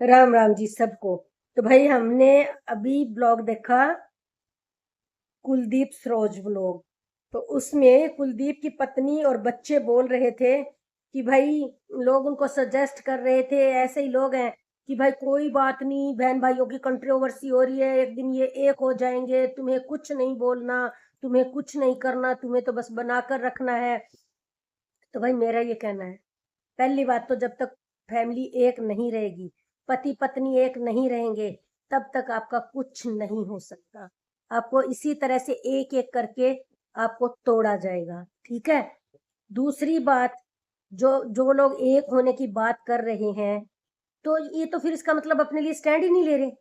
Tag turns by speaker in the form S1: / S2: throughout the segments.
S1: राम राम जी सबको। तो भाई हमने अभी ब्लॉग देखा, कुलदीप सरोज ब्लॉग। तो उसमें कुलदीप की पत्नी और बच्चे बोल रहे थे कि भाई, लोग उनको सजेस्ट कर रहे थे, ऐसे ही लोग हैं कि भाई कोई बात नहीं, बहन भाइयों की कंट्रोवर्सी हो रही है, एक दिन ये एक हो जाएंगे, तुम्हें कुछ नहीं बोलना, तुम्हें कुछ नहीं करना, तुम्हें तो बस बनाकर रखना है। तो भाई मेरा ये कहना है, पहली बात तो जब तक फैमिली एक नहीं रहेगी, पति पत्नी एक नहीं रहेंगे, तब तक आपका कुछ नहीं हो सकता। आपको इसी तरह से एक एक करके आपको तोड़ा जाएगा, ठीक है। दूसरी बात, जो जो लोग एक होने की बात कर रहे हैं, तो ये तो फिर इसका मतलब अपने लिए स्टैंड ही नहीं ले रहे।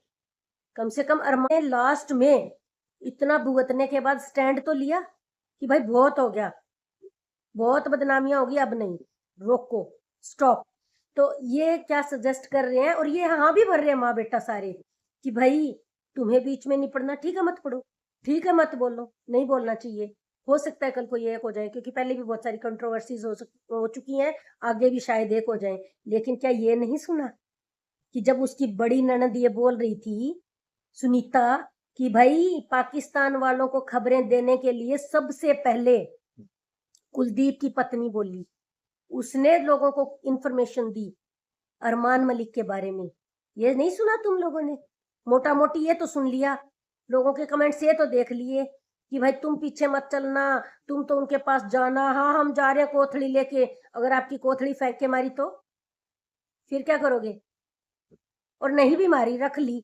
S1: कम से कम अरमान ने लास्ट में इतना भुगतने के बाद स्टैंड तो लिया कि भाई बहुत हो गया, बहुत बदनामियां होगी, अब नहीं, रोको, स्टॉप। तो ये क्या सजेस्ट कर रहे हैं, और ये हाँ भी भर रहे हैं माँ बेटा सारे कि भाई तुम्हें बीच में नहीं पढ़ना, ठीक है मत पढ़ो, ठीक है मत बोलो, नहीं बोलना चाहिए। हो सकता है कल को ये एक हो जाए, क्योंकि पहले भी बहुत सारी कंट्रोवर्सीज हो चुकी हैं, आगे भी शायद एक हो जाए। लेकिन क्या ये नहीं सुना कि जब उसकी बड़ी ननद ये बोल रही थी, सुनीता, कि भाई पाकिस्तान वालों को खबरें देने के लिए सबसे पहले कुलदीप की पत्नी बोली, उसने लोगों को इंफॉर्मेशन दी अरमान मलिक के बारे में। ये नहीं सुना तुम लोगों ने? मोटा मोटी ये तो सुन लिया, लोगों के कमेंट्स ये तो देख लिए कि भाई तुम पीछे मत चलना, तुम तो उनके पास जाना, हाँ हम जा रहे हैं कोथड़ी लेके। अगर आपकी कोथड़ी फेंक के मारी तो फिर क्या करोगे? और नहीं भी मारी, रख ली,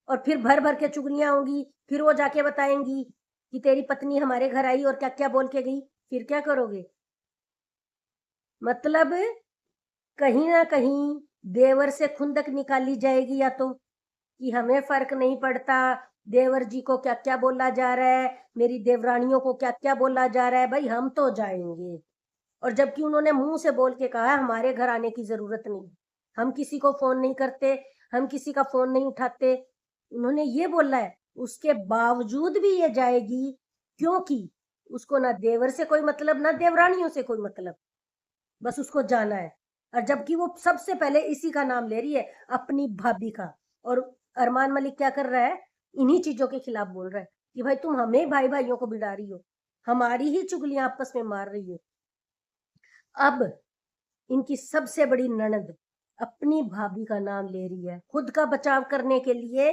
S1: और फिर भर भर के चुगलियां होंगी, फिर वो जाके बताएंगी कि तेरी पत्नी हमारे घर आई और क्या क्या बोल के गई, फिर क्या करोगे? मतलब कहीं ना कहीं देवर से खुंदक निकाली जाएगी, या तो कि हमें फर्क नहीं पड़ता देवर जी को क्या क्या बोला जा रहा है, मेरी देवरानियों को क्या क्या बोला जा रहा है, भाई हम तो जाएंगे। और जबकि उन्होंने मुंह से बोल के कहा हमारे घर आने की जरूरत नहीं, हम किसी को फोन नहीं करते, हम किसी का फोन नहीं उठाते, उन्होंने ये बोला है। उसके बावजूद भी ये जाएगी, क्योंकि उसको ना देवर से कोई मतलब, ना देवरानियों से कोई मतलब, बस उसको जाना है। और जबकि वो सबसे पहले इसी का नाम ले रही है, अपनी भाभी का। और अरमान मलिक क्या कर रहा है? इन्हीं चीजों के खिलाफ बोल रहा है कि भाई तुम हमें भाई भाइयों को बिड़ा रही हो, हमारी ही चुगलियां आपस में मार रही हो। अब इनकी सबसे बड़ी ननद अपनी भाभी का नाम ले रही है खुद का बचाव करने के लिए।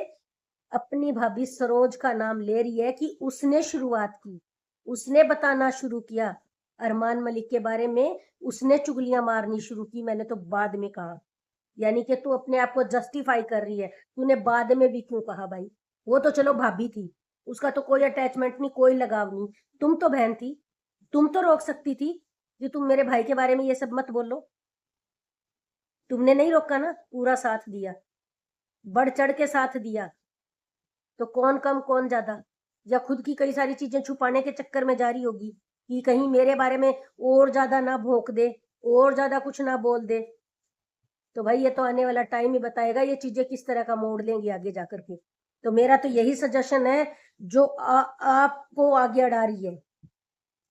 S1: अपनी भाभी सरोज का नाम ले रही है कि उसने शुरुआत की, उसने बताना शुरू किया अरमान मलिक के बारे में, उसने चुगलियां मारनी शुरू की, मैंने तो बाद में कहा। यानी कि तू अपने आप को जस्टिफाई कर रही है, तूने बाद में भी क्यों कहा भाई? वो तो चलो भाभी थी, उसका तो कोई अटैचमेंट नहीं, कोई लगाव नहीं। तुम तो बहन थी, तुम तो रोक सकती थी कि तुम मेरे भाई के बारे में ये सब मत बोलो। तुमने नहीं रोका ना, पूरा साथ दिया, बढ़ चढ़ के साथ दिया। तो कौन कम कौन ज्यादा? या खुद की कई सारी चीजें छुपाने के चक्कर में जा रही होगी कि कहीं मेरे बारे में और ज्यादा ना भोंक दे, और ज्यादा कुछ ना बोल दे। तो भाई ये तो आने वाला टाइम ही बताएगा ये चीजें किस तरह का मोड़ लेंगी आगे जाकर के। तो मेरा तो यही सजेशन है, जो आपको आगे अड़ा रही है,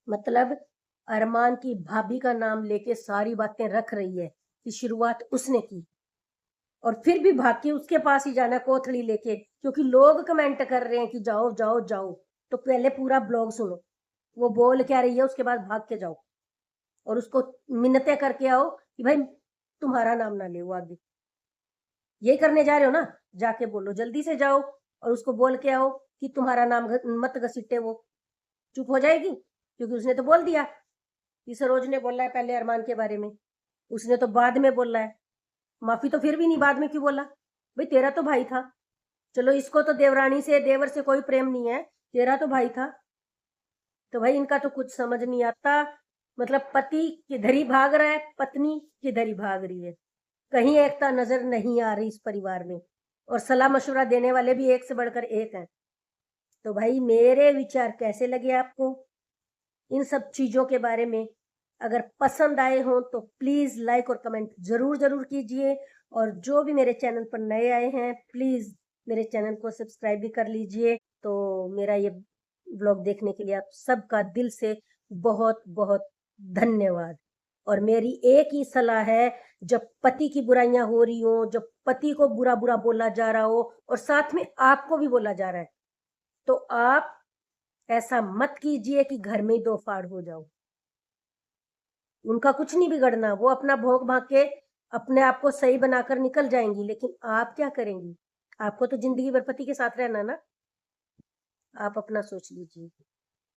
S1: मतलब अरमान की भाभी का नाम लेके सारी बातें रख रही है कि शुरुआत उसने की, और फिर भी भाग के उसके पास ही जाना कोथड़ी लेके, क्योंकि लोग कमेंट कर रहे हैं कि जाओ जाओ जाओ। तो पहले पूरा ब्लॉग सुनो, वो बोल क्या रही है, उसके बाद भाग के जाओ और उसको मिन्नतें करके आओ कि भाई तुम्हारा नाम ना ले वो आगे। ये करने जा रहे हो ना, जाके बोलो, जल्दी से जाओ और उसको बोल के आओ कि तुम्हारा नाम मत घसीटे वो। चुप हो जाएगी, क्योंकि उसने तो बोल दिया कि सरोज ने बोला है पहले अरमान के बारे में, उसने तो बाद में बोला है। माफी तो फिर भी नहीं, बाद में क्यों बोला? भाई तेरा तो भाई था, चलो इसको तो देवरानी से देवर से कोई प्रेम नहीं है, तेरा तो भाई था। तो भाई इनका तो कुछ समझ नहीं आता, मतलब पति किधर ही भाग रहा है, पत्नी किधर ही भाग रही है, कहीं एकता नजर नहीं आ रही इस परिवार में। और सलाह मशवरा देने वाले भी एक से बढ़कर एक हैं। तो भाई मेरे विचार कैसे लगे आपको इन सब चीजों के बारे में? अगर पसंद आए हो तो प्लीज लाइक और कमेंट जरूर जरूर कीजिए। और जो भी मेरे चैनल पर नए आए हैं, प्लीज मेरे चैनल को सब्सक्राइब भी कर लीजिए। तो मेरा ये ब्लॉग देखने के लिए आप सबका दिल से बहुत बहुत धन्यवाद। और मेरी एक ही सलाह है, जब पति की बुराइयां हो रही हो, जब पति को बुरा बुरा बोला जा रहा हो और साथ में आपको भी बोला जा रहा है, तो आप ऐसा मत कीजिए कि घर में ही दो फाड़ हो जाओ। उनका कुछ नहीं बिगड़ना, वो अपना भोग भाग के अपने आप को सही बनाकर निकल जाएंगी, लेकिन आप क्या करेंगी? आपको तो जिंदगी भर पति के साथ रहना ना। आप अपना सोच लीजिए।